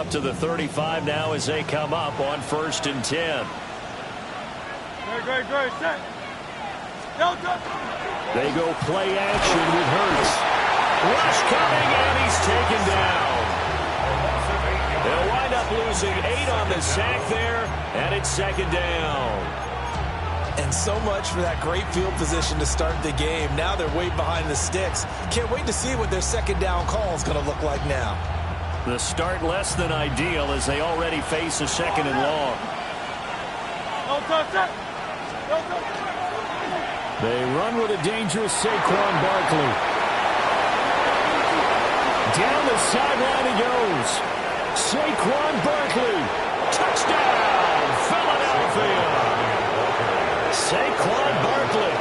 up to the 35 now as they come up on 1st and 10. Great. Set. They go play action with Hurts. Rush coming, and he's taken down. They'll wind up losing 8 on the sack there, and it's 2nd down. And so much for that great field position to start the game. Now they're way behind the sticks. Can't wait to see what their 2nd down call is going to look like now. The start less than ideal as they already face a 2nd and long. They run with a dangerous Saquon Barkley. Down the sideline he goes. Saquon Barkley. Touchdown, Philadelphia. Saquon Barkley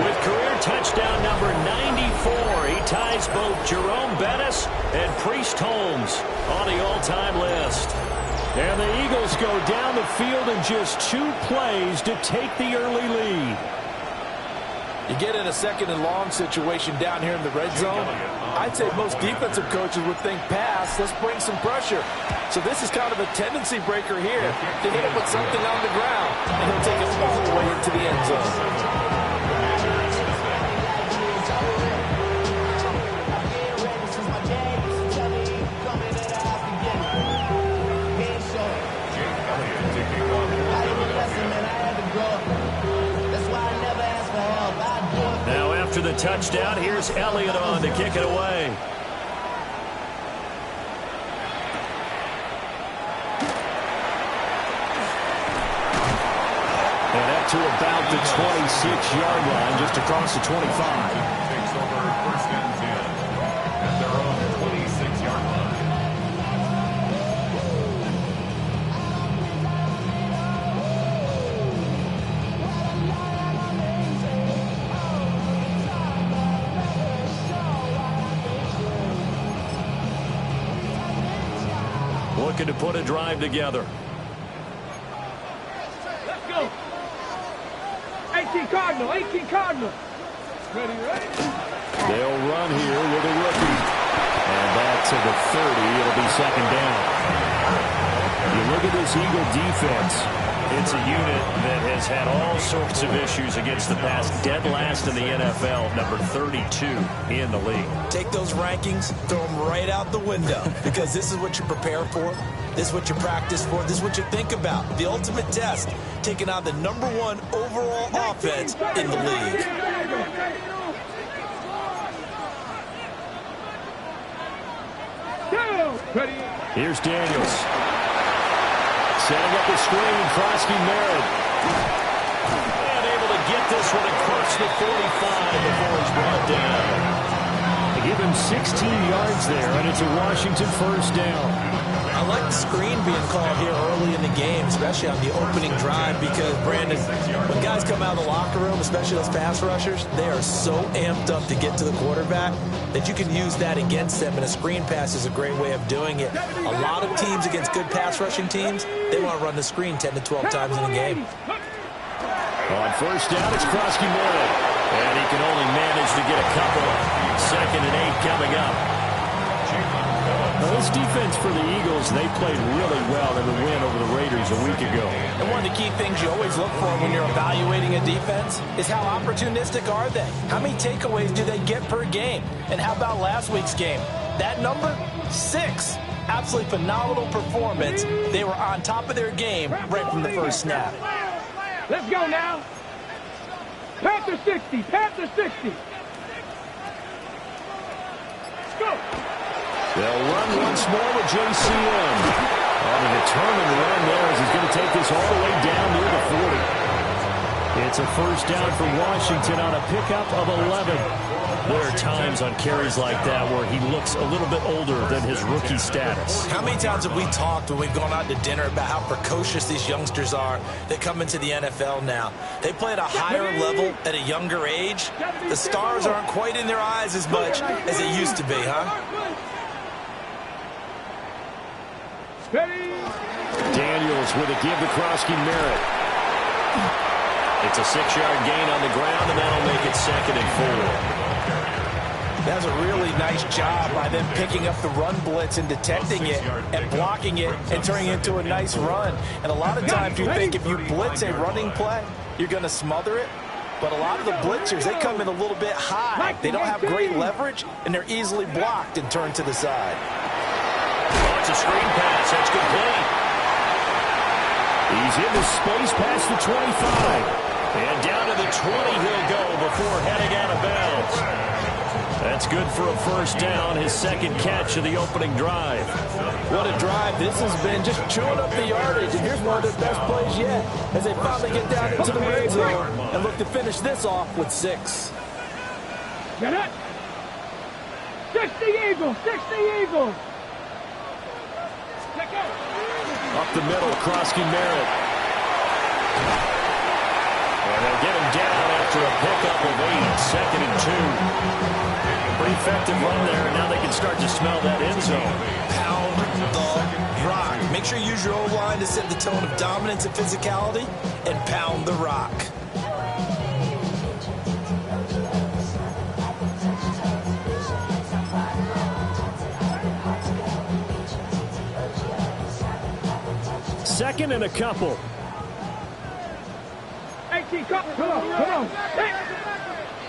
with career touchdown number 94. He ties both Jerome Bettis and Priest Holmes on the all-time list. And the Eagles go down the field in just 2 plays to take the early lead. You get in a 2nd and long situation down here in the red zone. I'd say most defensive coaches would think pass, let's bring some pressure. So this is kind of a tendency breaker here to hit him with something on the ground, and he'll take it all the way into the end zone. Now after the touchdown, here's Elliott on to kick it away. And up to about the 26-yard line, just across the 25. Takes over 1st and 10 at their own 26-yard line. Looking to put a drive together. Let's go. 18 Cardinal. Ready. They'll run here with a rookie. And back to the 30. It'll be 2nd down. You look at this Eagle defense. It's a unit that has had all sorts of issues against the pass. Dead last in the NFL, number 32 in the league. Take those rankings, throw them right out the window, because this is what you prepare for. This is what you practice for. This is what you think about. The ultimate test, taking on the number 1 overall offense in the league. Here's Daniels. Setting up the screen, Krosky Merritt. And able to get this one across the 45 before he's brought down. They give him 16 yards there, and it's a Washington 1st down. I like the screen being called here early in the game, especially on the opening drive, because, Brandon, when guys come out of the locker room, especially those pass rushers, they are so amped up to get to the quarterback that you can use that against them, and a screen pass is a great way of doing it. A lot of teams against good pass rushing teams, they want to run the screen 10 to 12 times in a game. On 1st down, it's Krosky Merritt, and he can only manage to get a couple. 2nd and 8 coming up. Now, this defense for the Eagles, they played really well in the win over the Raiders a week ago. And one of the key things you always look for when you're evaluating a defense is how opportunistic are they? How many takeaways do they get per game? And how about last week's game? That number, 6. Absolutely phenomenal performance. They were on top of their game right from the first snap. Let's go now. Panther 60. Let's go. They'll run once more with JCM. On a determined run there as he's going to take this all the way down near the 40. It's a 1st down for Washington on a pickup of 11. There are times on carries like that where he looks a little bit older than his rookie status. How many times have we talked when we've gone out to dinner about how precocious these youngsters are that come into the NFL now? They play at a higher level at a younger age. The stars aren't quite in their eyes as much as they used to be, huh? Daniels with a give to Krosky Merritt. It's a 6-yard gain on the ground, and that'll make it 2nd and 4. That's a really nice job by them picking up the run blitz and detecting it and blocking it and turning it into a nice run. And a lot of times you think if you blitz a running play, you're going to smother it. But a lot of the blitzers, they come in a little bit high. They don't have great leverage, and they're easily blocked and turned to the side. Oh, it's a screen pass. That's complete. He's in the space past the 25. And down to the 20 he'll go before heading out of bounds. That's good for a first down, his second catch of the opening drive. What a drive this has been, just chewing up the yardage. And here's one of their best plays yet as they finally get down into the red zone and look to finish this off with 6. Get it? 60 Eagles, 60 Eagles. Up the middle, Krosky Merritt. And they'll get him down after a pickup of 8, second and 2. Pretty effective run there, and now they can start to smell that end zone. Pound the rock. Make sure you use your O-line to set the tone of dominance and physicality, and pound the rock. Second and a couple. 18, come on.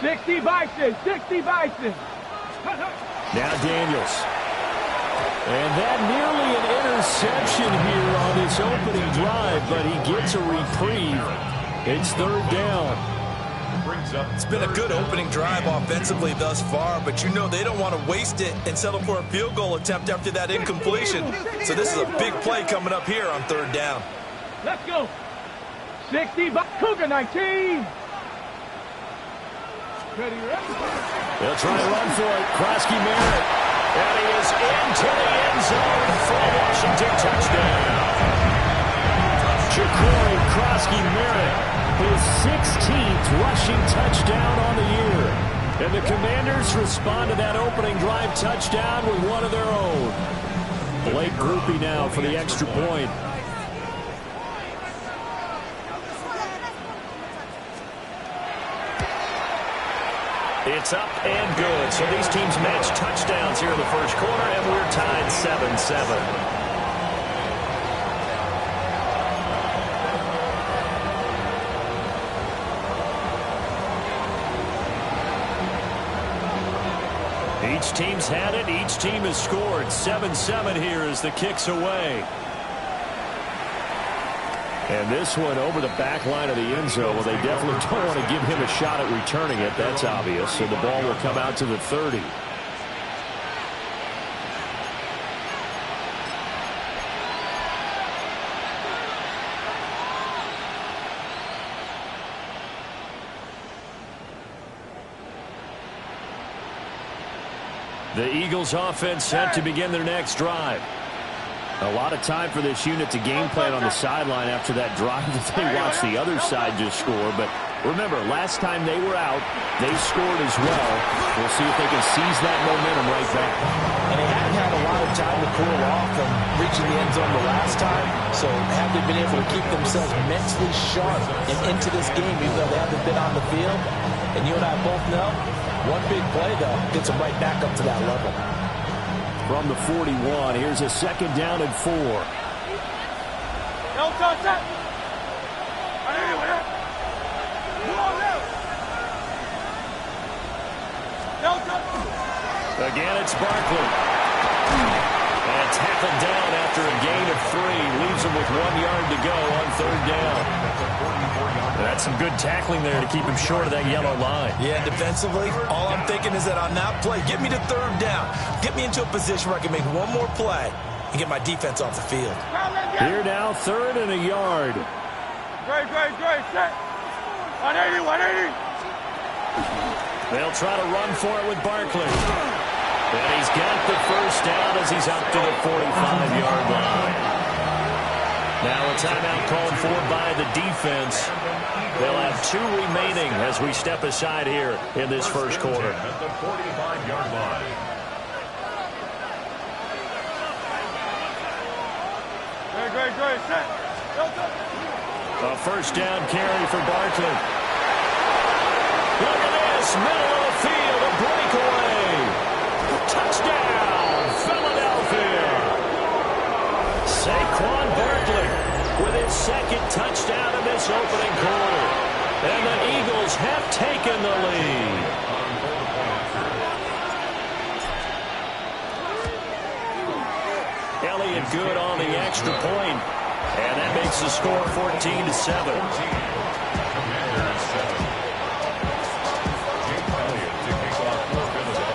60 Bison, 60 Bison. Now Daniels. And that nearly an interception here on this opening drive, but he gets a reprieve. It's third down. It's been a good opening drive offensively thus far, but you know they don't want to waste it and settle for a field goal attempt after that incompletion. So this is a big play coming up here on third down. Let's go. 60 Cougar 19. They'll try to run for it. Krosky Merritt. And he is into the end zone for a Washington touchdown. Jacory Krosky Merritt, his 16th rushing touchdown on the year. And the Commanders respond to that opening drive touchdown with one of their own. Blake Grupe now for the extra point. It's up and good. So these teams match touchdowns here in the first quarter, and we're tied 7-7. Each team's had it. Each team has scored. 7-7 here as the kick's away. And this one over the back line of the end zone. Well, they definitely don't want to give him a shot at returning it. That's obvious. So the ball will come out to the 30. The Eagles offense set to begin their next drive. A lot of time for this unit to game plan on the sideline after that drive that they watched the other side just score. But remember, last time they were out, they scored as well. We'll see if they can seize that momentum right back. And they hadn't had a lot of time to cool off from reaching the end zone the last time. So have they been able to keep themselves mentally sharp and into this game, even though they haven't been on the field? And you and I both know, one big play, though, gets them right back up to that level. From the 41, here's a second down and 4. Again, it's Barkley. And tackled down after a gain of 3. Leaves him with 1 yard to go on third down. That's some good tackling there to keep him short of that yellow line. Yeah, defensively, all I'm thinking is that on that play, get me to third down. Get me into a position where I can make one more play and get my defense off the field. Here now, third and a yard. Great, set. 180, 180. They'll try to run for it with Barkley. And he's got the first down as he's up to the 45-yard line. Now a timeout called for by the defense. They'll have 2 remaining as we step aside here in this first quarter. At the 45-yard line. Great, set. A first down carry for Barkley. Look at this, middle of the field, a breakaway. the lead. Elliott good on the extra point, and that makes the score 14-7.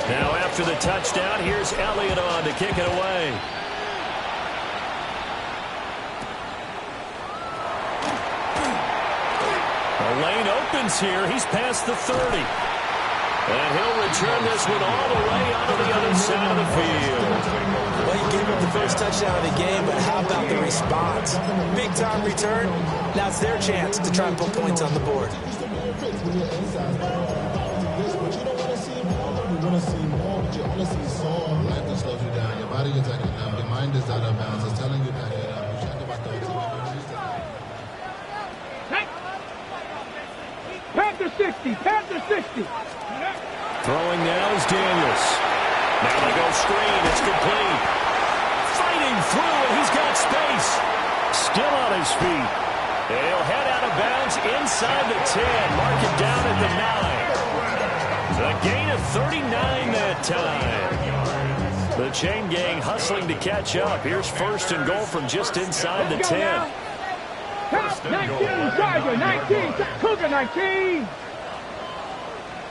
Now after the touchdown, here's Elliott on to kick it away. The lane opens here. He's past the 30. And he'll return this one all the way onto the other side of the field. Well, he gave up the first touchdown of the game, but how about the response? Big-time return. Now it's their chance to try and put points on the board. Life slows you down. Your body is acting up. Your mind is out of bounds. It's telling you back it up. You check about those. Panther 60, Panther 60. Throwing now is Daniels. Now they go screen. It's complete. Fighting through, and he's got space. Still on his feet. He'll head out of bounds inside the 10. Mark it down at the 9. A gain of 39 that time. The chain gang hustling to catch up. Here's first and goal from just inside the 10. 19, Tiger, 19, Cougar, 19.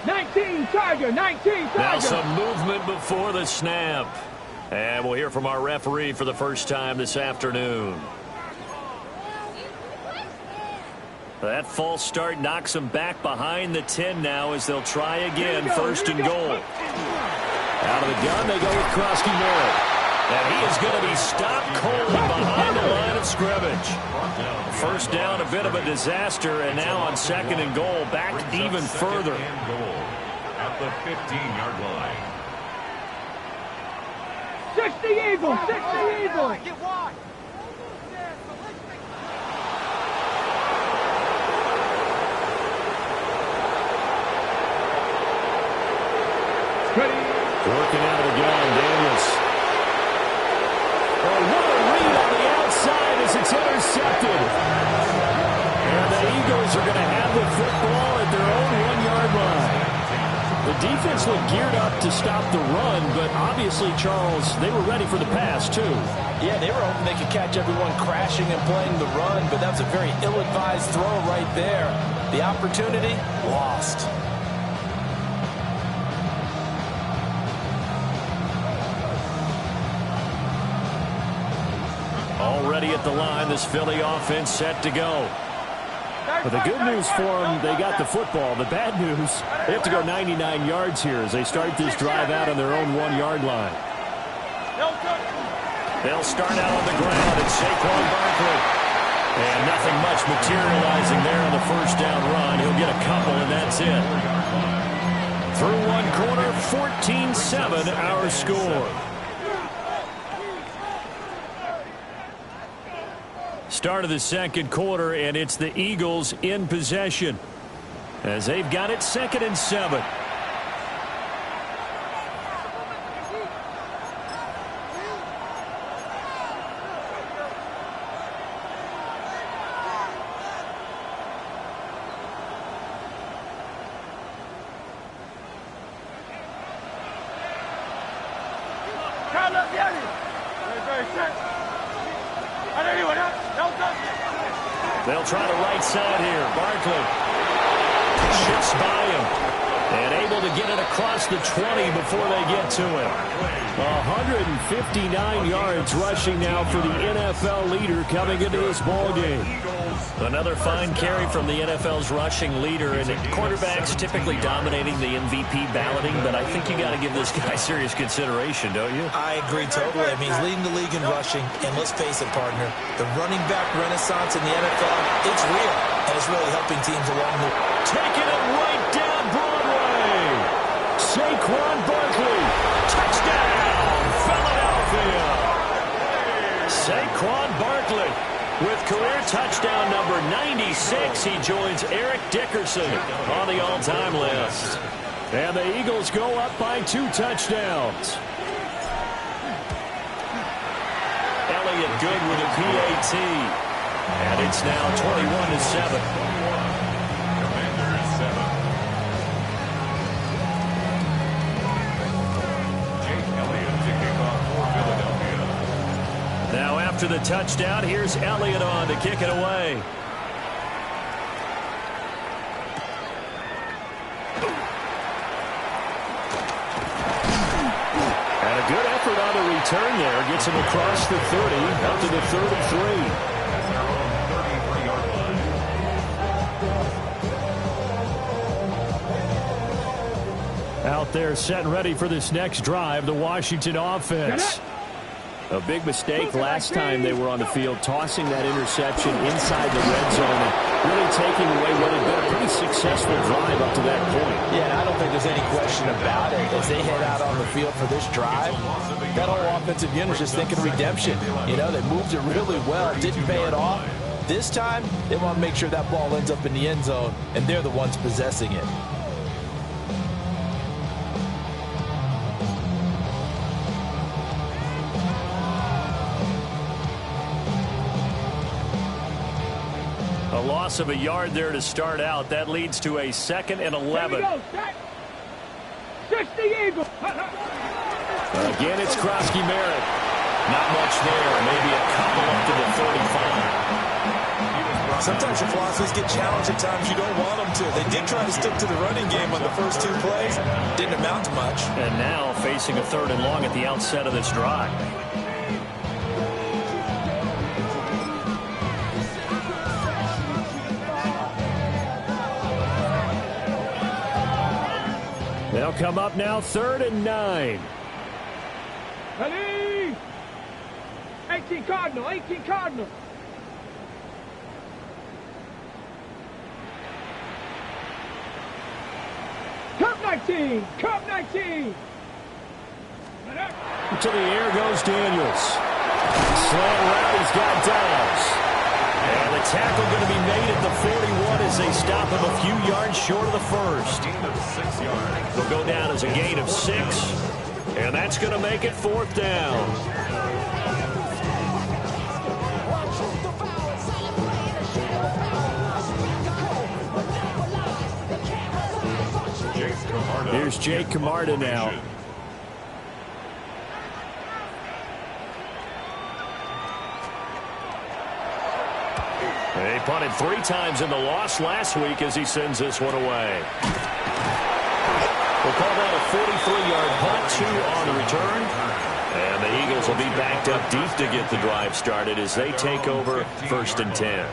19, Tiger, 19, Tiger. Now some movement before the snap. And we'll hear from our referee for the first time this afternoon. That false start knocks them back behind the 10 now as they'll try again, first and goal. Out of the gun, they go with Krosky Merritt. And he is going to be stopped cold behind the line of scrimmage. First down, a bit of a disaster, and now on second and goal, back even further. At the 15-yard line. 60 Eagles, 60 Eagles. Get wide. Working out of the gun, Daniels. Oh, what a read on the outside as it's intercepted. And the Eagles are going to have the football at their own 1-yard line. The defense looked geared up to stop the run, but obviously, Charles, they were ready for the pass, too. Yeah, they were hoping they could catch everyone crashing and playing the run, but that was a very ill-advised throw right there. The opportunity, lost. Already at the line, this Philly offense set to go. But the good news for them, they got the football. The bad news, they have to go 99 yards here as they start this drive out on their own 1-yard line. They'll start out on the ground at Saquon Barkley. And nothing much materializing there on the first down run. He'll get a couple, and that's it. Through one quarter, 14-7 our score. Start of the second quarter, and it's the Eagles in possession as they've got it second and 7. They'll try the right side here. Barkley shifts by him and able to get it across the 20 before they get to him. 159 yards rushing now for the NFL leader coming into this ballgame. Another fine carry from the NFL's rushing leader, and quarterbacks typically dominating the MVP balloting, but I think you got to give this guy serious consideration, don't you? I agree totally. I mean, he's leading the league in rushing, and let's face it, partner, the running back renaissance in the NFL, it's real, and it's really helping teams along the way. Taking it right down Broadway. Saquon Barkley, touchdown, Philadelphia. Saquon Barkley with career touchdown number 96. He joins Eric Dickerson on the all-time list. And the Eagles go up by 2 touchdowns. Elliott good with a PAT. And it's now 21-7. after the touchdown. Here's Elliott on to kick it away. And a good effort on the return there. Gets him across the 30, up to the 33. Out there set and ready for this next drive, the Washington offense. A big mistake last time they were on the field, tossing that interception inside the red zone and really taking away what had been a pretty successful drive up to that point. Yeah, I don't think there's any question about it. As they head out on the field for this drive, that whole offensive unit is just thinking redemption. You know, they moved it really well, didn't pay it off. This time, they want to make sure that ball ends up in the end zone, and they're the ones possessing it. A loss of a yard there to start out. That leads to a 2nd and 11. 60 Eagles. Again, it's Krosky-Merritt. Not much there. Maybe a couple up to the 35. Sometimes your philosophies get challenged at times you don't want them to. They did try to stick to the running game on the first 2 plays. Didn't amount to much. And now facing a 3rd and long at the outset of this drive. They'll come up now, 3rd and 9. Ready? 18 Cardinal, 18 Cardinal. Cup 19, Cup 19. To the air goes Daniels. Slant route, he's got Downs. And the tackle going to be made at the 41 as they stop him a few yards short of the first. Gain of 6 yards. They'll go down as a gain of 6. And that's going to make it 4th down. Here's Jake Camarda now. They punted 3 times in the loss last week as he sends this one away. We'll call that a 43-yard punt, 2 on the return. And the Eagles will be backed up deep to get the drive started as they take over 1st and 10.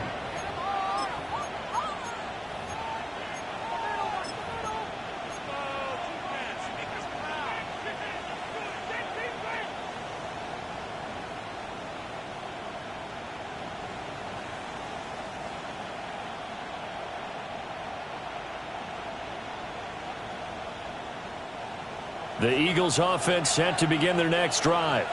The Eagles offense set to begin their next drive.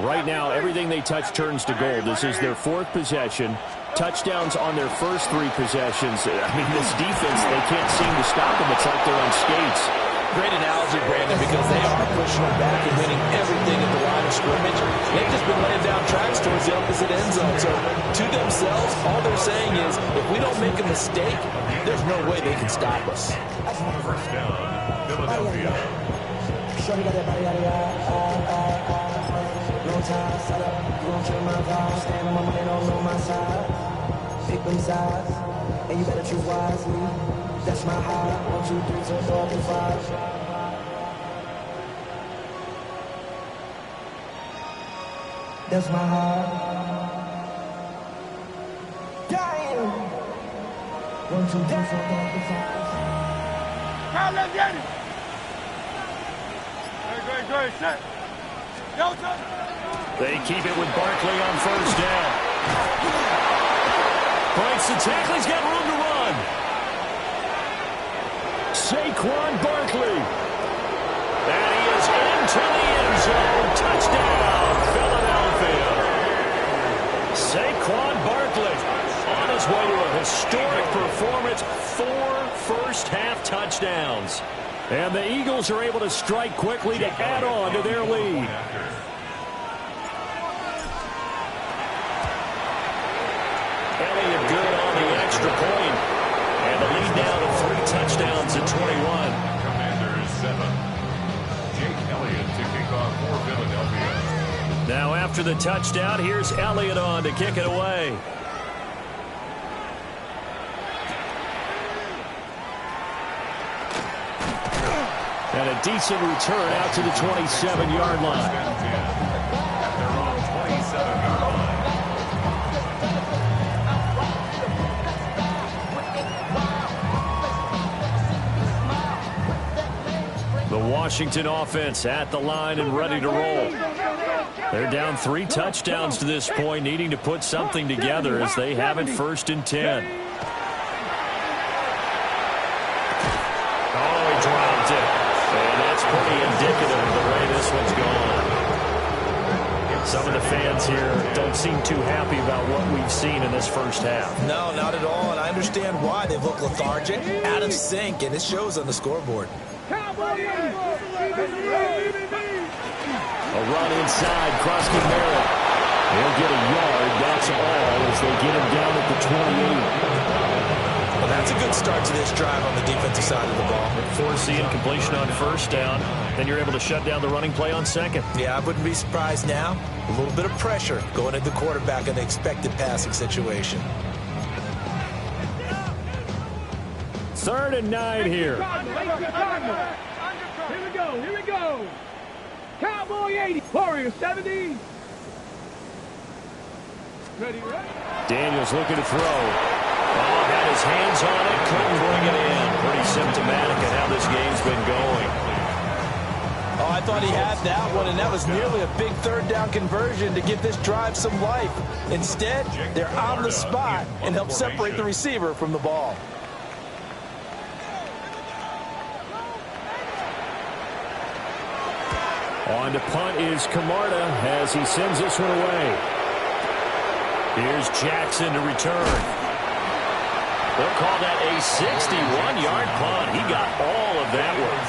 Right now, everything they touch turns to gold. This is their 4th possession. Touchdowns on their first 3 possessions. I mean, this defense, they can't seem to stop them. It's like they're on skates. Great analogy, Brandon, because they are pushing them back and winning everything at the line of scrimmage. They've just been laying down tracks towards the opposite end zone. So, to themselves, all they're saying is, if we don't make a mistake, there's no way they can stop us. First down, Philadelphia. Shorty got that body out of long time, set up, you gon' kill my vibe. Stand on my money, don't know my side. Pick them sides, and you better choose wisely. That's my high. 1, 2, 3, till 4 through 5. That's my high. Damn. 1, 2, 3, 4 through 5. Kyle, let's get it. Great, set. They keep it with Barkley on 1st down. Breaks the tackle. He's got room to run. Saquon Barkley. And he is into the end zone. Touchdown, Philadelphia. Saquon Barkley on his way to a historic performance. 4 first-half touchdowns. And the Eagles are able to strike quickly to add on to their lead. Elliott good on the extra point. And the lead now to 3 touchdowns at 21. Commanders 7. Jake Elliott to kick off for Philadelphia. Now after the touchdown, here's Elliott on to kick it away. And a decent return out to the 27-yard line. At their own 27-yard line. The Washington offense at the line and ready to roll. They're down 3 touchdowns to this point, needing to put something together as they have it 1st and 10. Oh, he dropped it. And that's pretty indicative of the way this one's gone. Some of the fans here don't seem too happy about what we've seen in this first half. No, not at all, and I understand why. They look lethargic, out of sync, and it shows on the scoreboard. A run inside, Krosky Merritt. He'll get a yard, that's all, as they get him down at the 28. Well, that's a good start to this drive on the defensive side of the ball. Forcing completion on 1st down, then you're able to shut down the running play on 2nd. Yeah, I wouldn't be surprised now. A little bit of pressure going at the quarterback in the expected passing situation. 3rd and 9 here. Here we go. Cowboy 80, Warrior 70. Ready, right? Daniels looking to throw. Oh, got his hands on it, couldn't bring it in. Pretty symptomatic of how this game's been going. Oh, I thought he had that one, and that was nearly a big 3rd down conversion to give this drive some life. Instead, they're on the spot and help separate the receiver from the ball. On to punt is Camarda as he sends this one away. Here's Jackson to return. They'll call that a 61-yard punt. He got all of that one.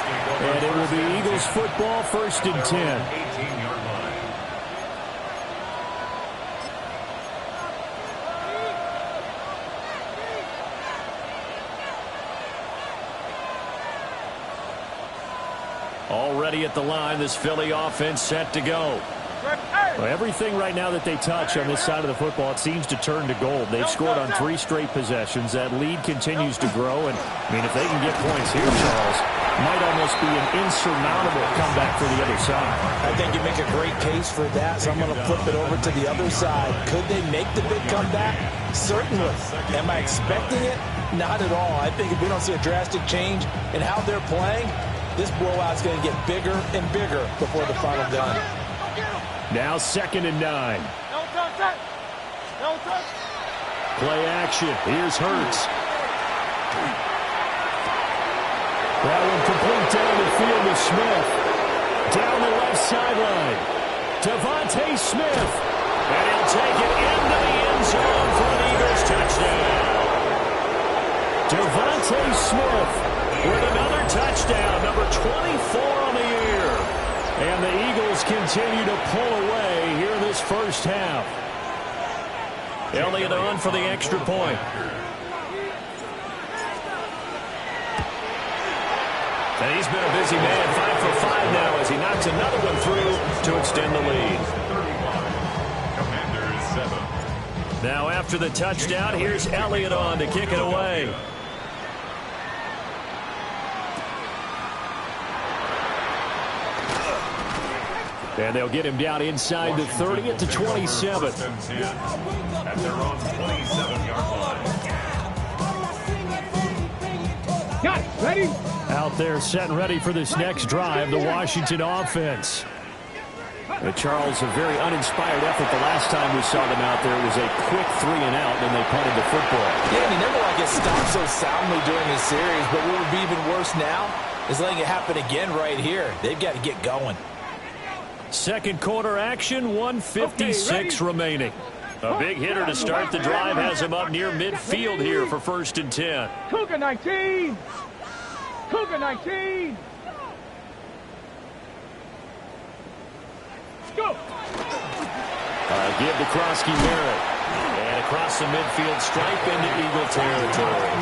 And it will be Eagles football, 1st and 10. 18-yard line. Already at the line, this Philly offense set to go. Well, everything right now that they touch on this side of the football, it seems to turn to gold. They've scored on 3 straight possessions. That lead continues to grow. And, I mean, if they can get points here, Charles, might almost be an insurmountable comeback for the other side. I think you make a great case for that, so I'm going to flip it over to the other side. Could they make the big comeback? Certainly. Am I expecting it? Not at all. I think if we don't see a drastic change in how they're playing, this blowout's going to get bigger and bigger before the final gun. Now 2nd and 9. Play action. Here's Hurts. That one complete down the field to Smith. Down the left sideline. Devontae Smith. And he'll take it into the end zone for an Eagles touchdown. Devontae Smith with another touchdown, number 24 on the year. And the Eagles continue to pull away here in this first half. Elliott on for the extra point. And he's been a busy man, 5 for 5 now as he knocks another one through to extend the lead. Commanders 7. Now after the touchdown, here's Elliott on to kick it away. And they'll get him down inside the 30 at the 27. At their own 27-yard line. Got it. Ready? Out there set and ready for this next drive, the Washington offense. Charles, a very uninspired effort the last time we saw them out there. It was a quick 3 and out, and they punted the football. Yeah, and he never like get stopped so soundly during his series, but what would be even worse now is letting it happen again right here. They've got to get going. Second quarter action, 1:56 remaining. A big hitter to start the drive has him up near midfield here for 1st and 10. Cougar 19. Cougar 19. Go. Give to Krosky Merritt. And a across the midfield stripe into Eagle territory.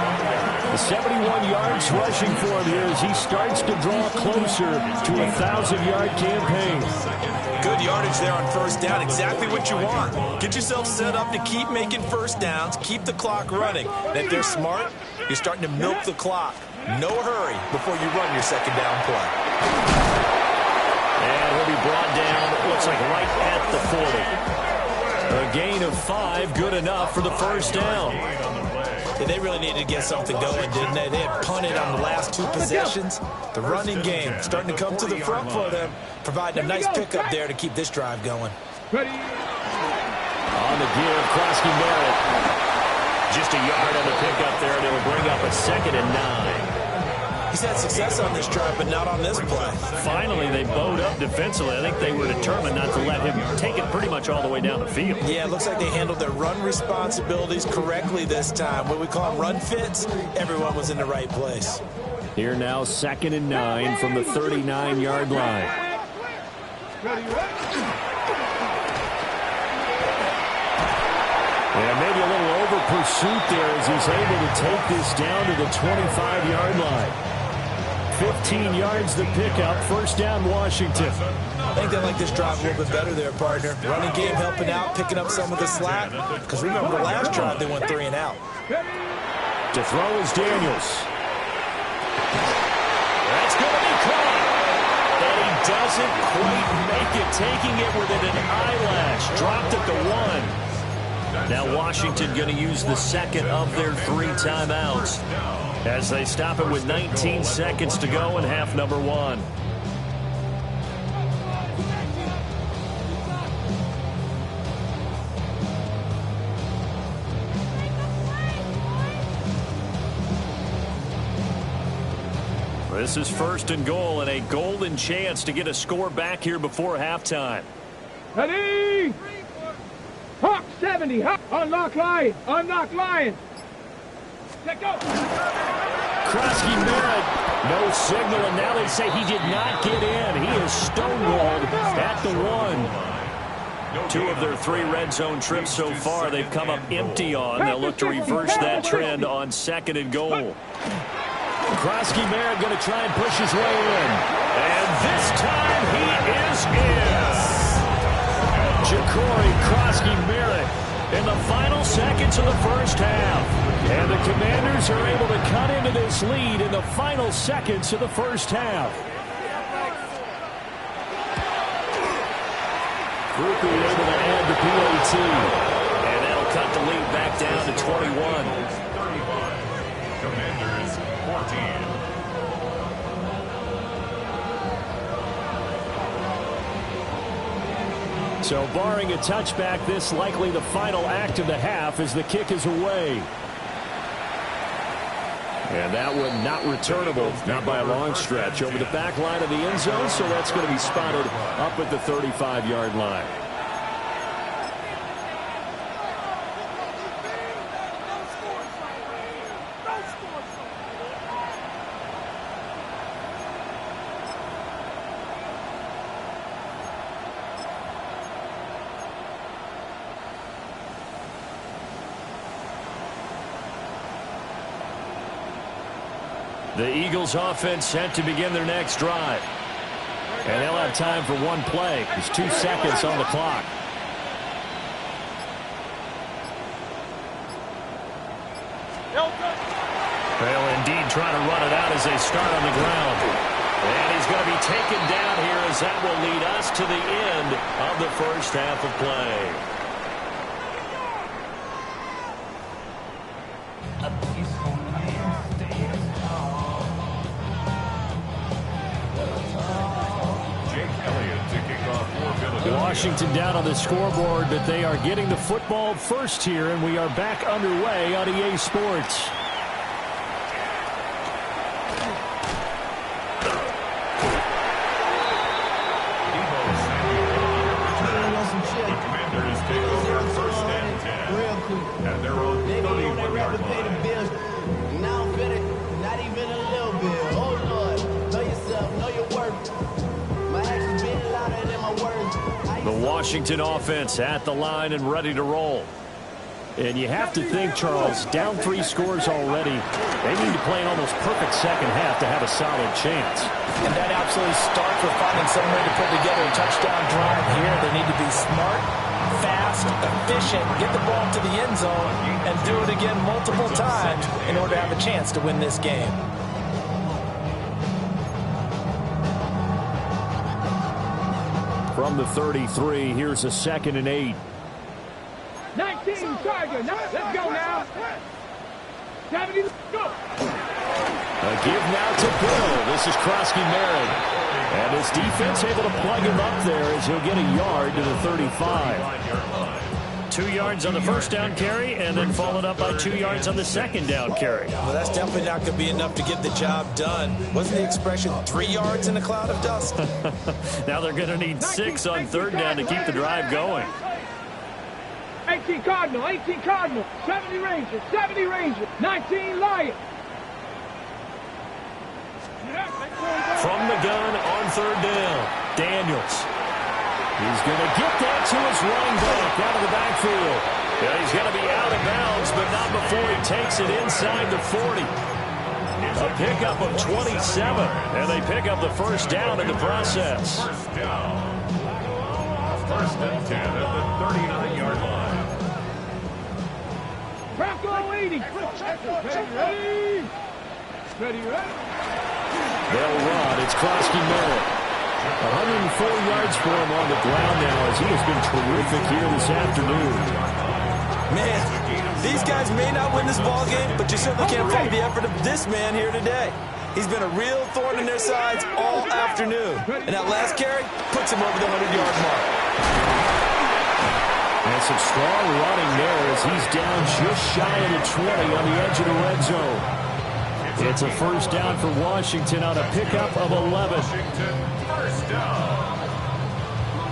The 71 yards rushing for him here as he starts to draw closer to a 1,000-yard campaign. Good yardage there on first down. Exactly what you want. Get yourself set up to keep making first downs, keep the clock running. And if they're smart, you're starting to milk the clock. No hurry before you run your second down play. And he'll be brought down, it looks like right at the 40. A gain of 5, good enough for the first down. Yeah, they really needed to get something going, didn't they? They had punted on the last 2 possessions. The running game starting to come to the front for them, providing a nice pickup there to keep this drive going. Ready. On the give, Krosky Merritt. Just a yard on the pickup there, and it'll bring up a 2nd and 9. He's had success on this drive, but not on this play. Finally, they bowed up defensively. I think they were determined not to let him take it pretty much all the way down the field. Yeah, it looks like they handled their run responsibilities correctly this time. What we call run fits, everyone was in the right place. Here now, 2nd and 9 from the 39-yard line. And maybe a little over pursuit there as he's able to take this down to the 25-yard line. 15 yards the pickup. First down, Washington. I think they like this drive a little bit better there, partner. Running game helping out, picking up some of the slack. Because remember, the last drive they went 3 and out. To throw is Daniels. That's going to be caught. And he doesn't quite make it, taking it within an eyelash. Dropped at the 1. Now Washington going to use the 2nd of their 3 timeouts as they stop it with 19 seconds to go in half number 1. This is 1st and goal and a golden chance to get a score back here before halftime. Ready. Hawk 70. Hawk. Unlock Lion. Unlock Lion. Let go. Krosky Merritt, no signal, and now they say he did not get in. He is stonewalled at the 1. 2 of their 3 red zone trips so far they've come up empty on. They'll look to reverse that trend on 2nd and goal. Krosky Merritt going to try and push his way in. And this time he is in. Ja'Cory Krosky Merritt in the final seconds of the first half. And the Commanders are able to cut into this lead in the final seconds of the first half. Groupie able to add the PAT. And that'll cut the lead back down to 21. 35. Commanders 14. So barring a touchback, this likely the final act of the half as the kick is away. And that one not returnable, not by a long stretch, over the back line of the end zone, so that's going to be spotted up at the 35-yard line. The Eagles offense set to begin their next drive. And they'll have time for one play. There's 2 seconds on the clock. They'll indeed try to run it out as they start on the ground. And he's going to be taken down here as that will lead us to the end of the first half of play. Washington down on the scoreboard, but they are getting the football first here, and we are back underway on EA Sports. The Commanders take over 1st and 10 at their own 31-yard line. Now I'm finished, not even a little bit. Oh Lord, know yourself, know your worth. My actions being louder than my words. The Washington offense at the line and ready to roll. And you have to think, Charles, down 3 scores already. They need to play an almost perfect second half to have a solid chance. And that absolutely starts with finding some way to put together a touchdown drive here. They need to be smart, fast, efficient, get the ball to the end zone, and do it again multiple times in order to have a chance to win this game. From the 33, here's a 2nd and 8. 19, Tiger. Let's go now. 70, let's go. A give now to Bill. This is Krosky Merritt. And his defense able to plug him up there as he'll get a yard to the 35. 2 yards on the first down carry, and then followed up by 2 yards on the second down carry. Well, that's definitely not going to be enough to get the job done. Wasn't the expression 3 yards in a cloud of dust? Now they're going to need 6 on 3rd down to keep the drive going. 18 Cardinal, 18 Cardinal, 70 Rangers, 19 Lions. From the gun on 3rd down, Daniels. He's going to get that to his running back out of the backfield. Yeah, he's going to be out of bounds, but not before he takes it inside the 40. A pickup of 27, and they pick up the first down in the process. First down. First and 10 at the 39-yard line. Bronco 80. Ready. They'll run. It's Krosky Merritt. 104 yards for him on the ground now as he has been terrific here this afternoon. Man, these guys may not win this ball game, but you certainly can't fault the effort of this man here today. He's been a real thorn in their sides all afternoon. And that last carry puts him over the 100-yard mark. And some strong running there as he's down just shy of the 20 on the edge of the red zone. It's a first down for Washington on a pickup of 11. Washington, first down.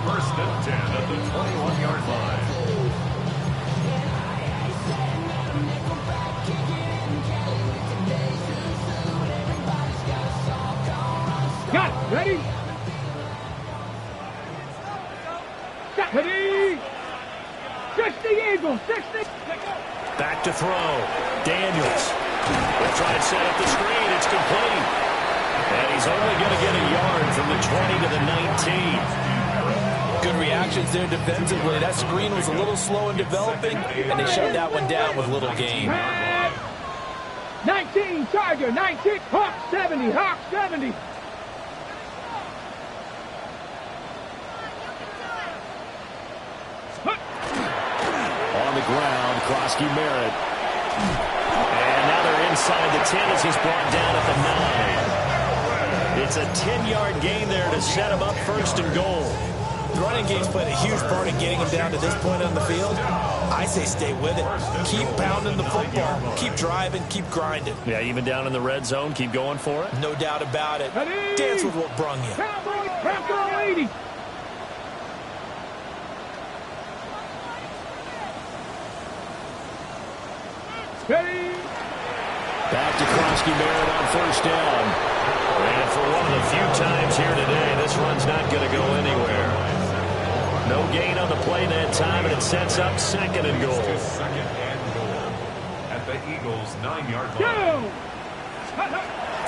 First and 10 at the 21-yard line. Got it. Ready? Ready? 60 Eagles. 60. Back to throw. Daniels. They'll try and set up the screen. It's complete. And he's only going to get a yard from the 20 to the 19. Good reactions there defensively. That screen was a little slow in developing, and they shut that one down with little gain. 19 Tiger. 19. Hawk 70. Hawk 70. On the ground, Krosky Merritt. And now they're inside the 10 as he's brought down at the 9. It's a 10-yard gain there to set him up first and goal. The running game's played a huge part in getting him down to this point on the field. I say stay with it. Keep pounding the football. Keep driving. Keep grinding. Yeah, even down in the red zone, keep going for it. No doubt about it. Dance with what brung you. Bronco 80. Ready? Back to Krosky Merritt on first down. And for one of the few times here today, this run's not going to go anywhere. No gain on the play that time, and it sets up second and goal. Second and goal at the Eagles' 9-yard line.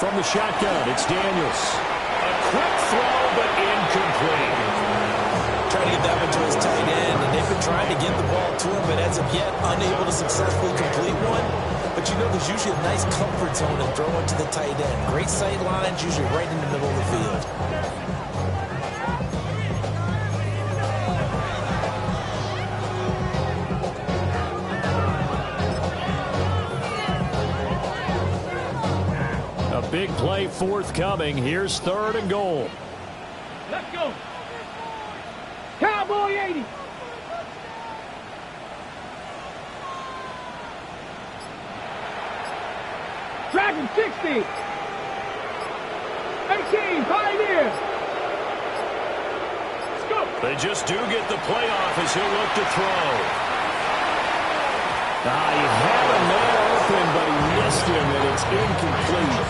From the shotgun, it's Daniels. A quick throw, but incomplete. Trying to get that one to his tight end, and they've been trying to get the ball to him, but as of yet, unable to successfully complete one. But you know there's usually a nice comfort zone in throwing to the tight end. Great sight lines, usually right in the middle of the field. A big play forthcoming. Here's third and goal. Let's go. Cowboy 80. Dragon 60. 18, Pioneer. Let's go. They just do get the playoff as he'll look to throw. He had a man open, but he missed him, and it's incomplete.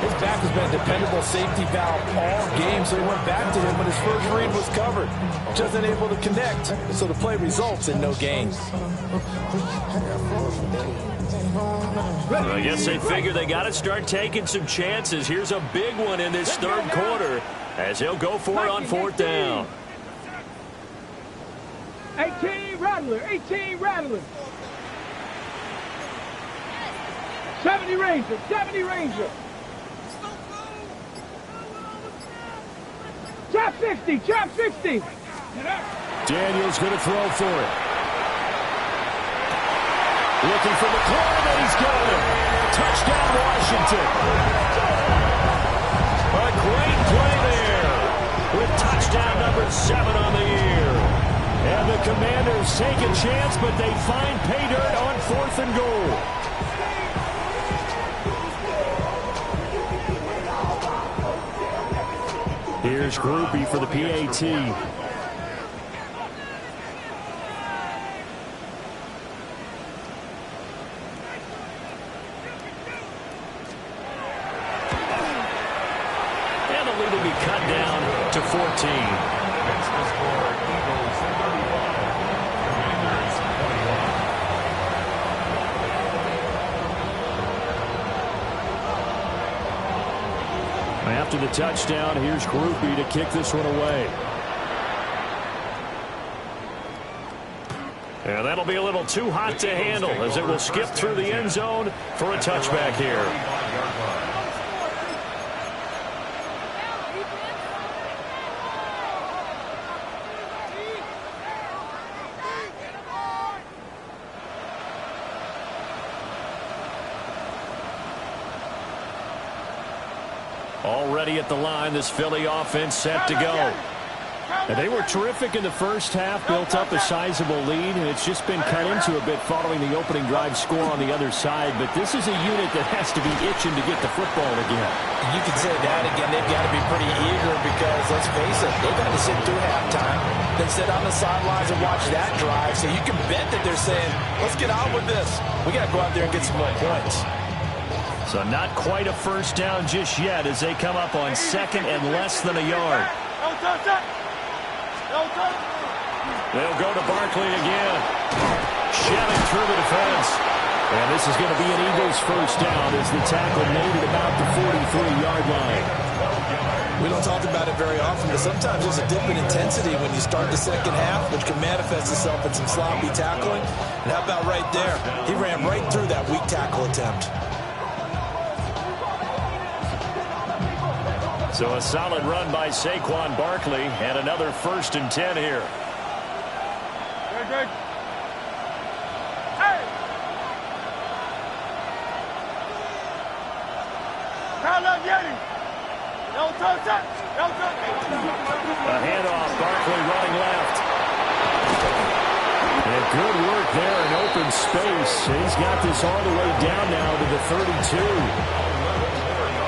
His back has been a dependable safety valve all game, so he went back to him when his first read was covered. Just unable to connect, so the play results in no gain. I guess they figure they got to start taking some chances. Here's a big one in this third quarter as he'll go for it on fourth down. 18 Rattler, 18 Rattler. 70 Ranger, 70 Ranger. Trap 60, trap 60. Daniel's going to throw for it. Looking for the corner, and he's got it. Touchdown, Washington. A great play there with touchdown number 7 on the year. And the Commanders take a chance, but they find pay dirt on 4th and goal. Here's Groupie for the PAT. Cut down to 14. That's the score. Eagles 31. Commanders 21. After the touchdown, here's Groupie to kick this one away. And that'll be a little too hot to handle as it will skip through the end zone for a touchback here. Already at the line, this Philly offense set to go. And they were terrific in the first half, built up a sizable lead, and it's just been cut into a bit following the opening drive score on the other side. But this is a unit that has to be itching to get the football again. You can say that again. They've got to be pretty eager because, let's face it, they've got to sit through halftime, then sit on the sidelines and watch that drive. So you can bet that they're saying, let's get on with this. We got to go out there and get some more points. So not quite a first down just yet as they come up on second and less than a yard. They'll go to Barkley again. Shelling through the defense. And this is going to be an Eagles first down as the tackle made at about the 43-yard line. We don't talk about it very often, but sometimes there's a dip in intensity when you start the second half, which can manifest itself in some sloppy tackling. And how about right there? He ran right through that weak tackle attempt. So a solid run by Saquon Barkley and another 1st and 10 here. Good. Hey! A handoff, Barkley running left. And good work there in open space. He's got this all the way down now to the 32.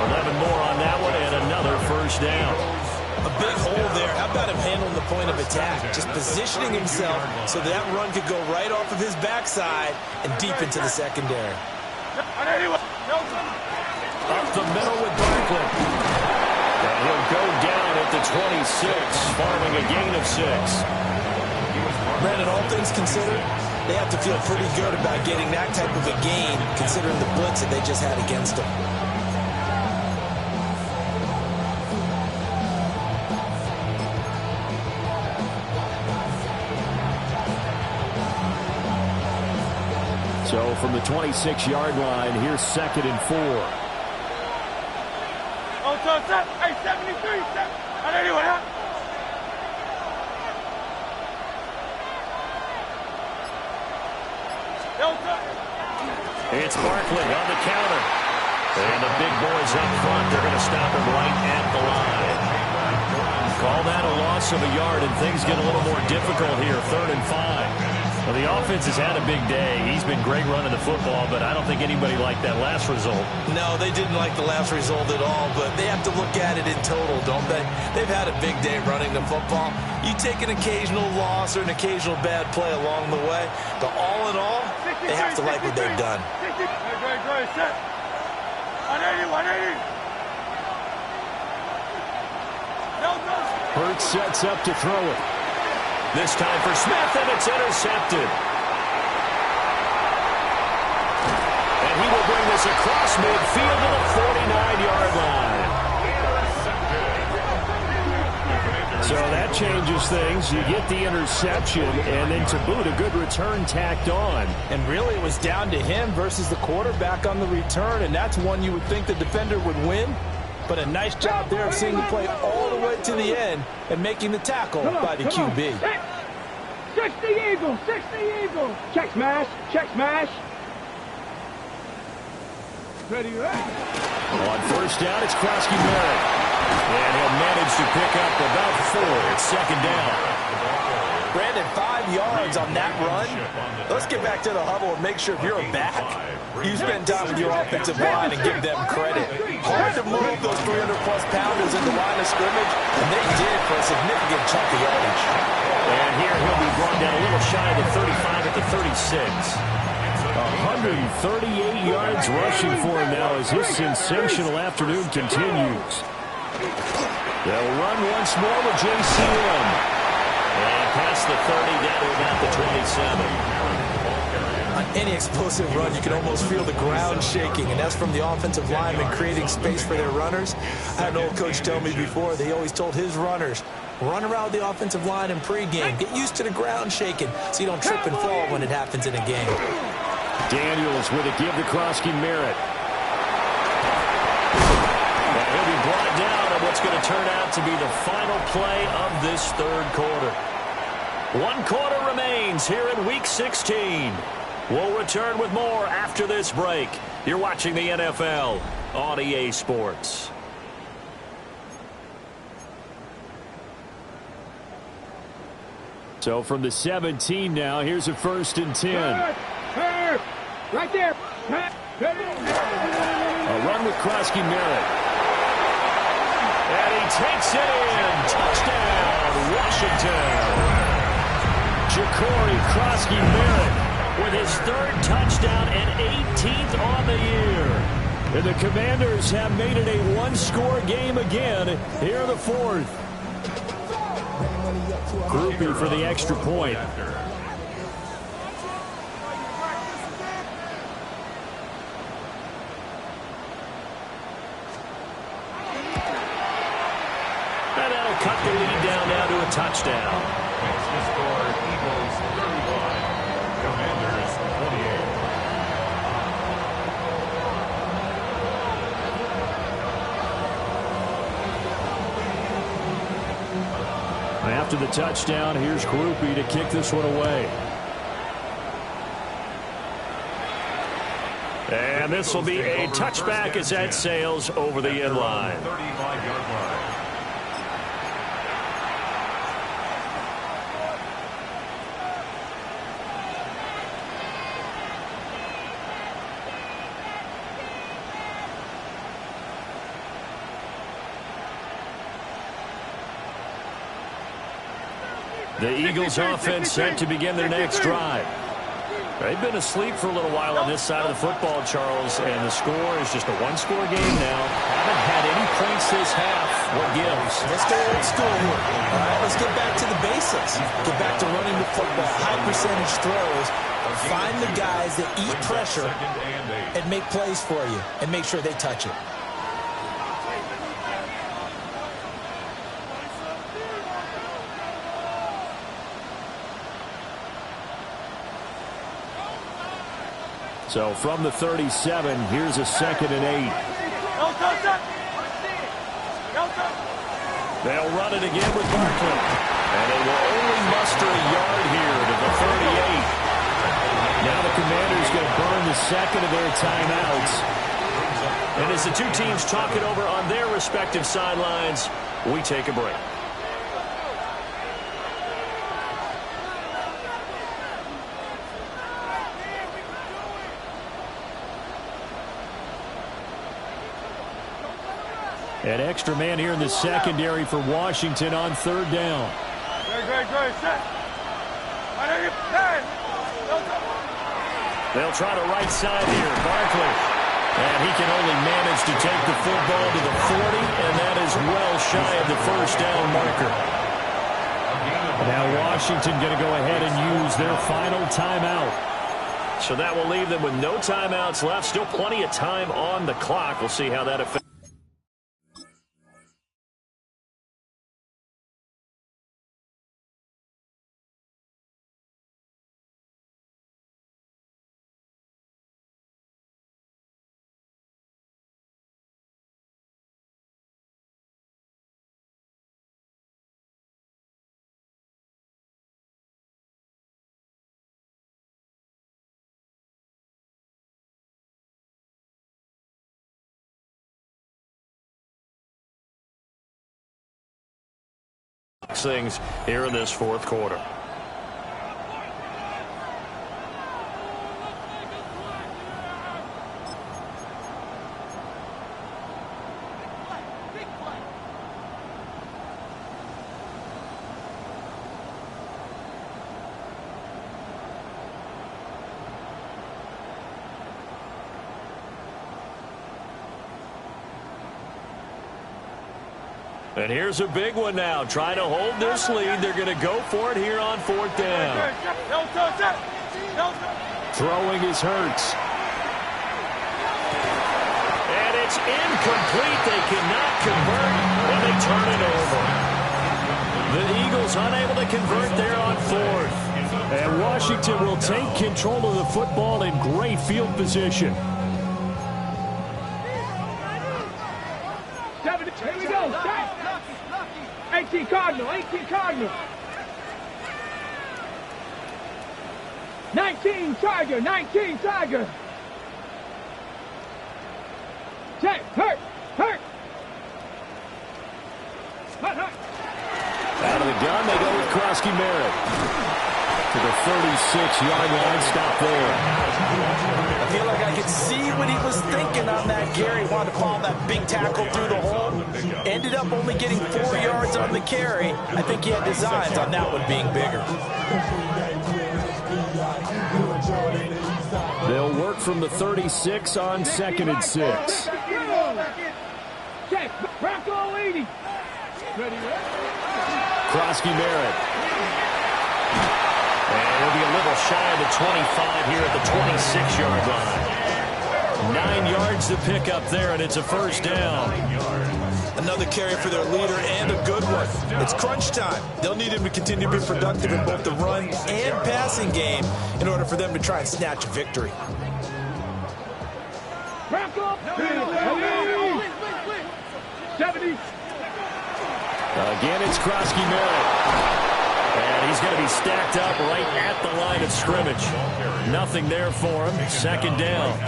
11 more on that one and another first down. A big hole there. How about him handling the point of attack? Just positioning himself so that run could go right off of his backside and deep into the secondary. Up the middle with Barkley. And he'll go down at the 26, farming a gain of 6. Brandon, all things considered, they have to feel pretty good about getting that type of a gain considering the blitz that they just had against them. So from the 26-yard line, here's 2nd and 4. Hey, 73. It's Barkley on the counter. And the big boys up front, they're going to stop him right at the line. Call that a loss of a yard, and things get a little more difficult here, 3rd and 5. Well, the offense has had a big day. He's been great running the football, but I don't think anybody liked that last result. No, they didn't like the last result at all, but they have to look at it in total, don't they? They've had a big day running the football. You take an occasional loss or an occasional bad play along the way, but all in all, they have to like what they've done. 180. Hurts sets up to throw it. This time for Smith, and it's intercepted. And he will bring this across midfield to the 49-yard line. So that changes things. You get the interception, and then to boot, a good return tacked on. And really, it was down to him versus the quarterback on the return, and that's one you would think the defender would win. But a nice job there of seeing the play all the way to the end and making the tackle by the QB. 60 Eagles, 60 Eagles. Check smash, check smash. Ready, right? On first down, it's Krosky-Merritt. And he'll manage to pick up about 4. It's second down. Brandon, 5 yards on that run. Let's get back to the huddle and make sure if you're a back, you spend time with your offensive line and give them credit. Hard to move those 300-plus pounders in the line of scrimmage, and they did for a significant chunk of yardage. And here he'll be brought down a little shy of the 35 at the 36. 138 yards rushing for him now as his sensational afternoon continues. They'll run once more with JCM. And past the 30 down to about the 27. On any explosive run, you can almost feel the ground shaking, and that's from the offensive linemen creating space for their runners. I had an old coach tell me before, they always told his runners, run around the offensive line in pregame. Get used to the ground shaking so you don't trip and fall when it happens in a game. Daniels with a give to Krosky-Merritt. And he'll be brought down on what's going to turn out to be the final play of this third quarter. 1 quarter remains here in Week 16. We'll return with more after this break. You're watching the NFL on EA Sports. So from the 17 now, here's a 1st and 10. Right there. A run with Krosky-Merritt. And he takes it in. Touchdown, Washington. Ja'Cory Krosky-Merritt with his 3rd touchdown and 18th on the year. And the Commanders have made it a 1-score game again here in the 4th. Groupie for the extra point. And that'll cut the lead down now to a touchdown. Makes the score Eagles 31, Commanders 28. After the touchdown, here's Groupie to kick this one away. And this will be a touchback as that sails over the end line. 35-yard line. The Eagles offense set to begin their next drive. They've been asleep for a little while on this side of the football, Charles, and the score is just a 1-score game now. Haven't had any points this half. What gives? Let's go old school here. All right, let's get back to the basics. Get back to running the football, high percentage throws. Find the guys that eat pressure and make plays for you and make sure they touch it. So from the 37, here's a 2nd and 8. They'll run it again with Barkley. And they will only muster a yard here to the 38. Now the Commanders going to burn the 2nd of their timeouts. And as the two teams talk it over on their respective sidelines, we take a break. An extra man here in the secondary for Washington on 3rd down. They'll try to right side here. Barkley. And he can only manage to take the football to the 40, and that is well shy of the 1st down marker. Now Washington going to go ahead and use their final timeout. So that will leave them with no timeouts left. Still plenty of time on the clock. We'll see how that affects. Things here in this fourth quarter. And here's a big one now. Trying to hold this lead. They're going to go for it here on fourth down. Throwing is Hurts. And it's incomplete. They cannot convert, and they turn it over. The Eagles unable to convert there on fourth. And Washington will take control of the football in great field position. Here we go. 18 Cardinal. 18 Cardinal. 19 Tiger. 19 Tiger. Check. Hurt. Hurt. Hurt. Hurt. Out of the gun, they go with Krosky Merritt. To the 36-yard line. Stop there. I feel like I could see what he was thinking on that carry. Wanted to follow that big tackle through the hole. Ended up only getting 4 yards on the carry. I think he had designs on that one being bigger. They'll work from the 36 on 2nd and 6. Check. Bronco 80. Ready. Krosky Merritt. And it'll be a little shy of the 25 here at the 26-yard line. 9 yards to pick up there, and it's a first down. Another carry for their leader, and a good one. It's crunch time. They'll need him to continue to be productive in both the run and passing game in order for them to try and snatch a victory. Bronco. 70. Again, it's Krosky Merritt. And he's going to be stacked up right at the line of scrimmage. Nothing there for him. Second down.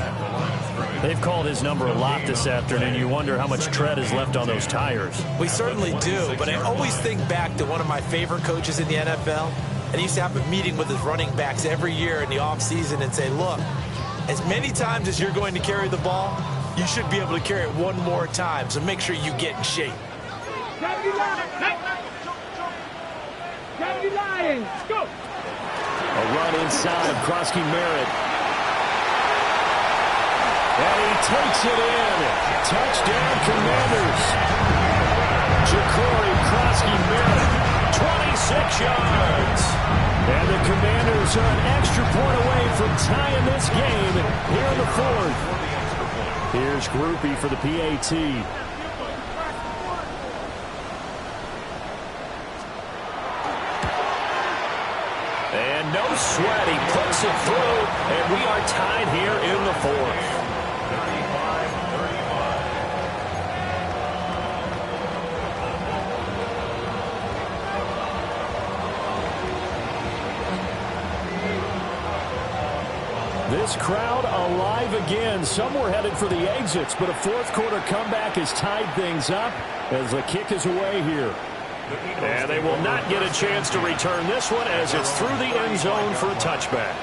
They've called his number a lot this afternoon. You wonder how much tread is left on those tires. We certainly do, but I always think back to one of my favorite coaches in the NFL. And he used to have a meeting with his running backs every year in the offseason and say, look, as many times as you're going to carry the ball, you should be able to carry it one more time, so make sure you get in shape. Lions, go! A run inside of Krosky Merritt. And he takes it in. Touchdown, Commanders. Ja'Cory Krosky Merritt, 26 yards. And the Commanders are an extra point away from tying this game here in the fourth. Here's Groupie for the PAT. And no sweat, he puts it through, and we are tied here in the fourth. This crowd alive again. Some were headed for the exits, but a fourth quarter comeback has tied things up as the kick is away here. And they will not get a chance to return this one as it's through the end zone for a touchback.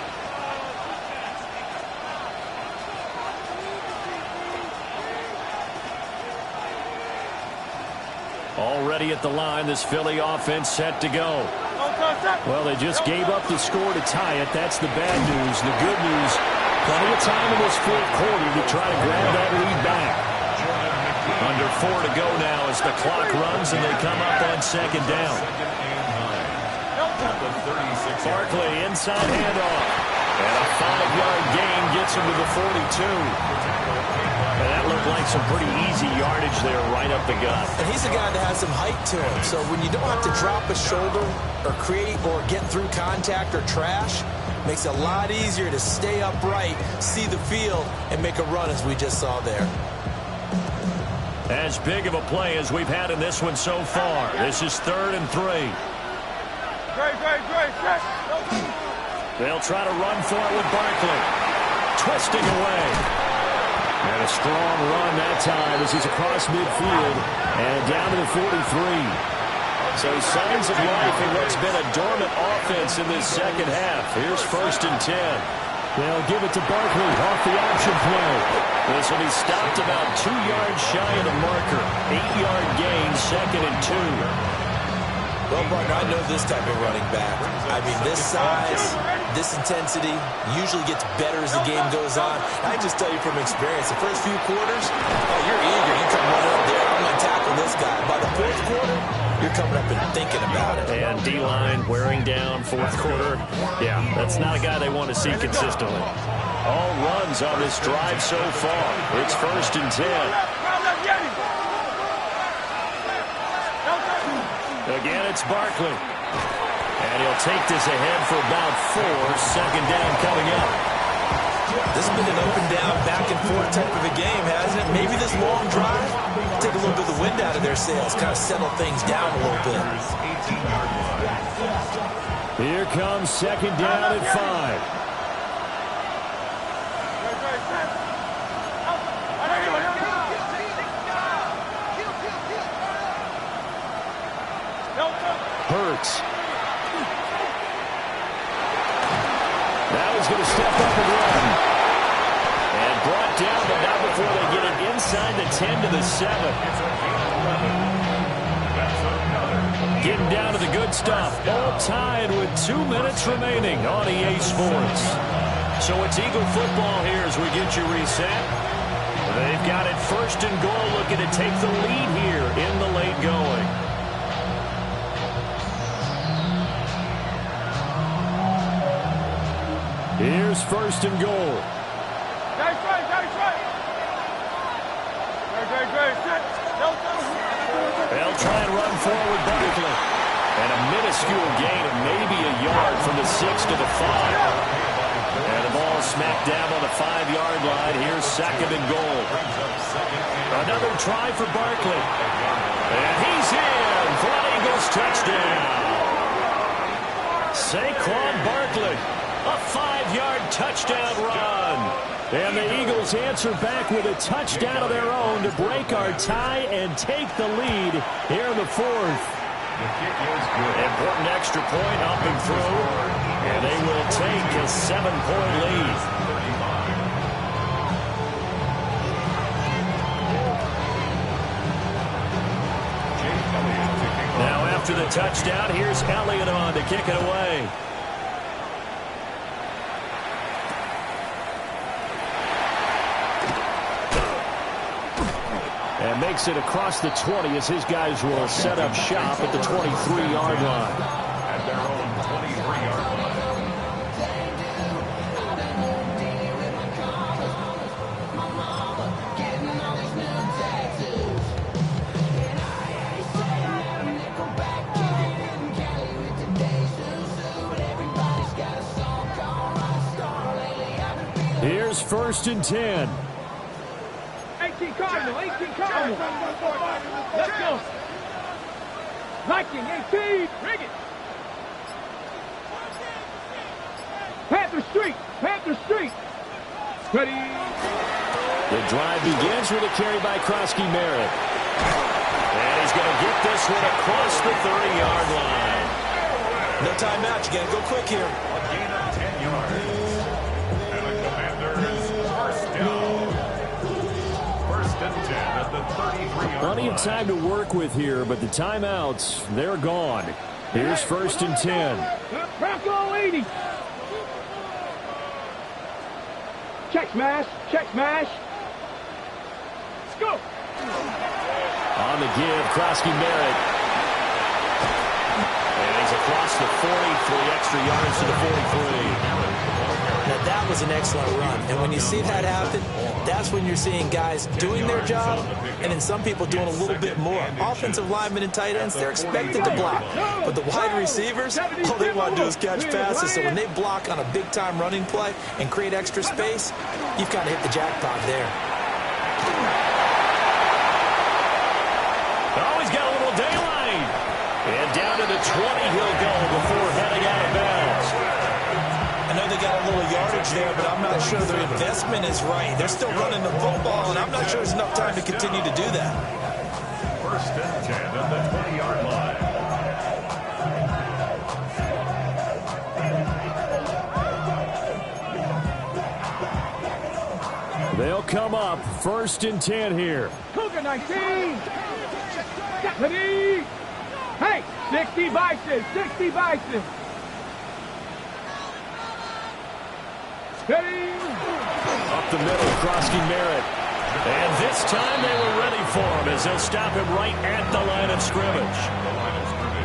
Already at the line, this Philly offense set to go. Well, they just gave up the score to tie it. That's the bad news. The good news, plenty of time in this fourth quarter to try to grab that lead back. Under 4 to go now as the clock runs and they come up on second down. at the 36. Barkley inside handoff. And a 5-yard gain gets him to the 42. And that looked like some pretty easy yardage there right up the gut. And he's a guy that has some height to him. So when you don't have to drop a shoulder or create or get through contact or trash, makes it a lot easier to stay upright, see the field, and make a run as we just saw there. As big of a play as we've had in this one so far. This is 3rd and 3. They'll try to run for it with Barkley. Twisting away. And a strong run that time as he's across midfield and down to the 43. So signs of life in what's been a dormant offense in this second half. Here's 1st and 10. They'll give it to Barkley off the option play. This will be stopped about 2 yards shy of the marker. 8-yard gain, 2nd and 2. Well, partner, I know this type of running back. I mean, this size, this intensity usually gets better as the game goes on. I just tell you from experience, the first few quarters, oh, you're eager. You come running up there, I'm going to tackle this guy. By the 4th quarter, you're coming up and thinking about it. And D-line wearing down 4th quarter. Yeah, that's not a guy they want to see consistently. All runs on this drive so far. It's 1st and 10. Again, it's Barkley. And he'll take this ahead for about 4. 2nd down coming up. This has been an up and down, back and forth type of a game, hasn't it? Maybe this long drive, take a little bit of the wind out of their sails, kind of settle things down a little bit. Here comes 2nd down at 5. Hurts. Now he's going to step up and run. And brought down, but not before they get it inside the 10 to the 7. Getting down to the good stuff. All tied with 2 minutes remaining on EA Sports. So it's Eagle football here as we get you reset. They've got it 1st and goal, looking to take the lead here in the late going. Here's 1st and goal. They'll try and run forward Barkley. And a minuscule gain of maybe a yard from the 6 to the 5. And the ball smacked down on the 5-yard line. Here's 2nd and goal. Another try for Barkley. And he's in for an Eagles touchdown. Saquon Barkley. A 5-yard touchdown run. And the Eagles answer back with a touchdown of their own to break our tie and take the lead here in the 4th. Important extra point up and through. And they will take a 7-point lead. Now after the touchdown, here's Elliott on to kick it away. And makes it across the 20 as his guys will set up shop at the 23-yard line. At their own 23-yard line. Here's 1st and 10. 18 Cardinal. Let's go. Viking, 18. Bring it. Panther Street. Ready. The drive begins with a carry by Krosky-Merritt. And he's going to get this one across the 30-yard line. No timeout. You got to go quick here. A gain of 10 yards. And the Commanders 1st down. 1st and 10 at the 33-yard line. Plenty of time to work with here, but the timeouts, they're gone. Here's 1st and 10. Bronco 80. Check smash. Let's go. On the give, Krosky-Merritt. And he's across to the 40, 3 extra yards to the 43. Now, that was an excellent run. And when you see that happen, that's when you're seeing guys doing their job and then some people doing a little bit more. Offensive linemen and tight ends, they're expected to block. But the wide receivers, all they want to do is catch passes. So when they block on a big-time running play and create extra space, you've kind of hit the jackpot there. Oh, he's got a little daylight. And down to the 20 he'll go before heading out of bounds. I know they got a little yardage there, but I'm not sure their investment is right. They're still running the football, and I'm not sure there's enough time to continue to do that. First and 10 at the 20-yard line. They'll come up first and 10 here. Cougar 19. Ready? Hey, 60 Bison, 60 Bison. Ready? Up the middle, Krosky Merritt. And this time they were ready for him as they'll stop him right at the line of scrimmage.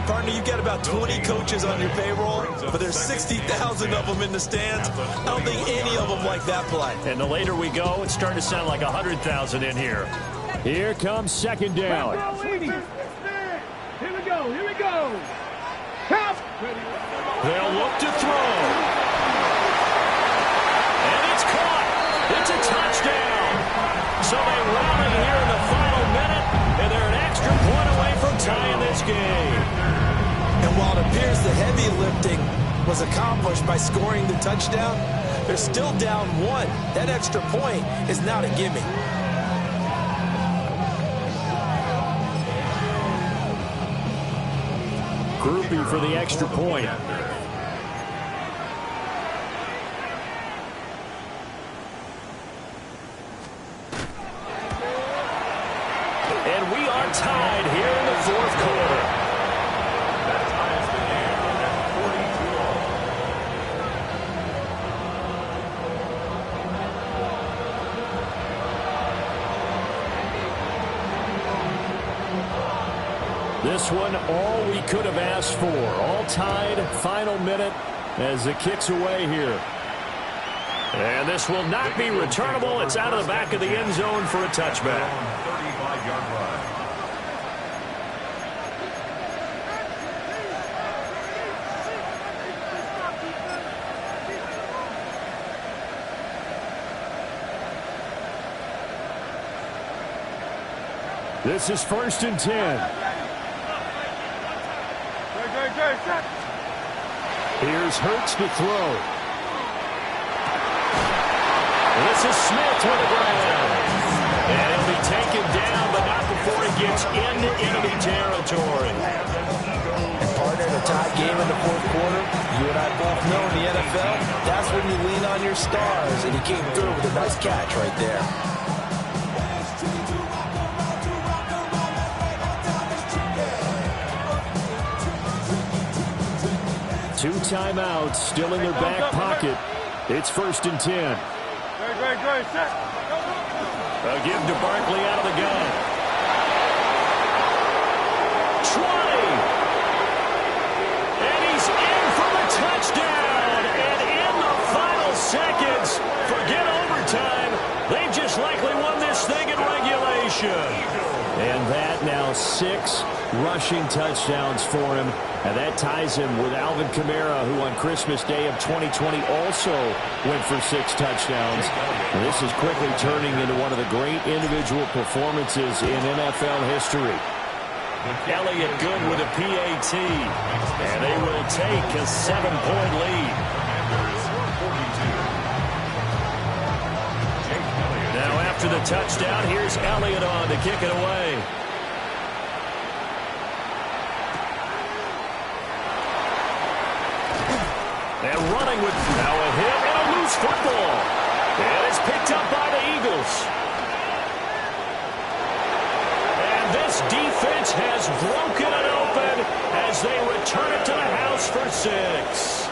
Partner, you've got about 20 coaches on your payroll, but there's 60,000 of them in the stands. I don't think any of them like that play. And the later we go, it's starting to sound like 100,000 in here. Here comes second down. Here we go, here we go. Come. They'll look to throw. It's a touchdown. So they round it here in the final minute, and they're an extra point away from tying this game. And while it appears the heavy lifting was accomplished by scoring the touchdown, they're still down 1. That extra point is not a gimme. Groupie for the extra point. And we are tied here in the fourth quarter. That ties the game at 42. This one, all we could have asked for. All tied, final minute as it kicks away here. And this will not be returnable. It's out of the back of the end zone for a touchback. 35-yard line. This is first and 10. Here's Hurts to throw. This is Smith with a grab. And he'll be taken down, but not before he gets into enemy territory. And partner, in a tie game in the fourth quarter, you and I both know in the NFL, that's when you lean on your stars, and he came through with a nice catch right there. Two timeouts still in their back pocket. It's first and 10. A give to Barkley out of the gun. 20. And he's in for the touchdown. And in the final seconds, forget overtime. They just likely won this thing in regulation. And that now 6 rushing touchdowns for him. And that ties him with Alvin Kamara, who on Christmas Day of 2020 also went for 6 touchdowns. And this is quickly turning into one of the great individual performances in NFL history. Elliott good with a PAT. And they will take a 7-point lead. Now after the touchdown, here's Elliott on to kick it away. And running with now a hit and a loose football. And it's picked up by the Eagles. And this defense has broken it open as they return it to the house for 6.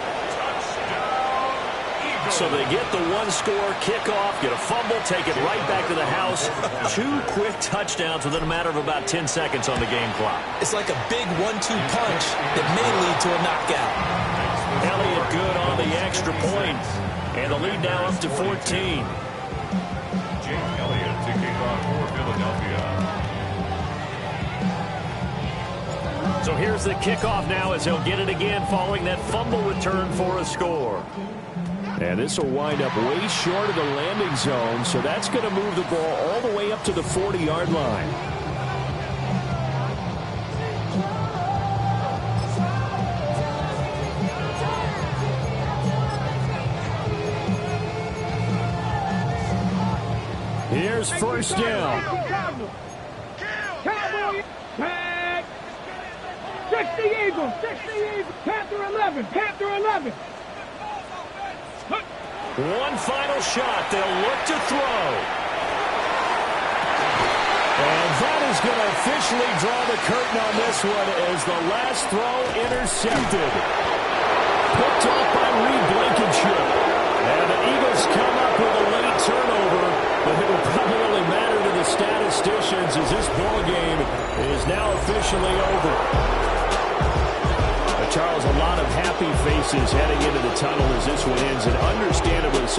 So they get the one-score kickoff, get a fumble, take it right back to the house. 2 quick touchdowns within a matter of about 10 seconds on the game clock. It's like a big 1-2 punch that may lead to a knockout. Elliott good on the extra point. And the lead now up to 14. Jake Elliott to kick off for Philadelphia. So here's the kickoff now as he'll get it again following that fumble return for a score. And this will wind up way short of the landing zone, so that's going to move the ball all the way up to the 40-yard line. Here's first down. Cowboy tag. 60 Eagles. 60 Eagles. Panther 11. Panther 11. One final shot. They'll look to throw. And that is going to officially draw the curtain on this one as the last throw intercepted. Picked off by Reed Blankenship. And the Eagles come up with a late turnover, but it will probably only matter to the statisticians as this ball game is now officially over. Charles, a lot of happy faces heading into the tunnel as this one ends, and understandably so.